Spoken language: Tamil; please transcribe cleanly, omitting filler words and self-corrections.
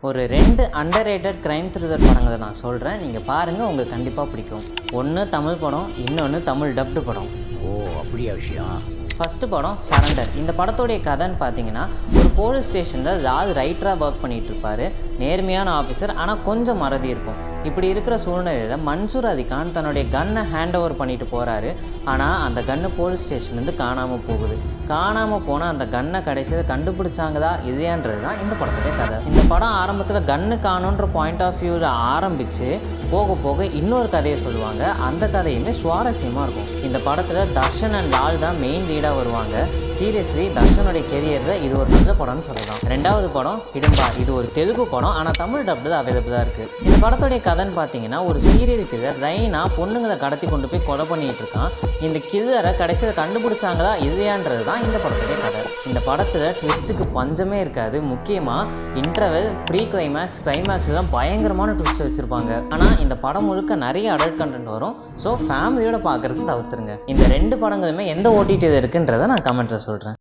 ஒரு 2 அண்டர்ரேட்டட் க்ரைம் த்ரில்லர் படங்களை நான் சொல்கிறேன், நீங்கள் பாருங்கள், உங்களுக்கு கண்டிப்பாக பிடிக்கும். ஒன்று தமிழ் படம், இன்னொன்று தமிழ் டப்டு படம். ஓ அப்படியா விஷயம். ஃபஸ்ட்டு படம் சரண்டர். இந்த படத்தோடைய கதைன்னு பார்த்தீங்கன்னா, ஒரு போலீஸ் ஸ்டேஷனில் ராஜ் ரைட்டராக ஒர்க் பண்ணிகிட்டு இருப்பார். நேர்மையான ஆஃபீஸர், ஆனால் கொஞ்சம் மறதி இருக்கும். இப்படி இருக்கிற சூழ்நிலையில் மன்சூர் அலிகான் தன்னுடைய கன்னை ஹேண்ட் ஓவர் பண்ணிட்டு போகிறாரு. ஆனால் அந்த கன்று போலீஸ் ஸ்டேஷன்லேருந்து காணாமல் போகுது. காணாமல் போனால் அந்த கன்னை கடைசியில் கண்டுபிடிச்சாங்கதா இல்லையான்றது தான் இந்த படத்துடைய கதை. இந்த படம் ஆரம்பத்தில் கன்று காணுன்ற பாயிண்ட் ஆஃப் வியூவில் ஆரம்பித்து போக போக இன்னொரு கதையை சொல்லுவாங்க. அந்த கதையுமே சுவாரஸ்யமாக இருக்கும். இந்த படத்தில் தர்ஷன் அண்ட் லால் தான் மெயின் லீடாக வருவாங்க. சீரியஸ்லி தர்ஷனுடைய கெரியரில் இது ஒரு நல்ல படம்னு சொல்லலாம். ரெண்டாவது படம் ஹிடம்பா. இது ஒரு தெலுங்கு படம், ஆனால் தமிழ் டப்டு தான் அவைலபிளாக இருக்குது. இந்த படத்துடைய கதைன்னு பார்த்தீங்கன்னா, ஒரு சீரியல் கில்லர் ரெய்னா பொண்ணுங்களை கடத்தி கொண்டு போய் கொலை பண்ணிகிட்டு இருக்கான். இந்த கில்லரை கடைசியில் கண்டுபிடிச்சாங்களா இல்லையான்றது தான் இந்த படத்துடைய கதை. இந்த படத்தில் ட்விஸ்ட்டுக்கு பஞ்சமே இருக்காது. முக்கியமாக இன்டர்வெல், ப்ரீ கிளைமேக்ஸ், கிளைமேக்ஸ் தான் பயங்கரமான ட்விஸ்ட் வச்சுருப்பாங்க. ஆனால் இந்த படம் முழுக்க நிறைய அடல்ட் கண்டென்ட் வரும். ஸோ ஃபேமிலியோட பார்க்குறது தவிர்த்துருங்க. இந்த 2 படங்களுமே எந்த ஓடிடியில் இருக்குன்றதை நான் கமெண்ட்டில் சொல்கிறேன்.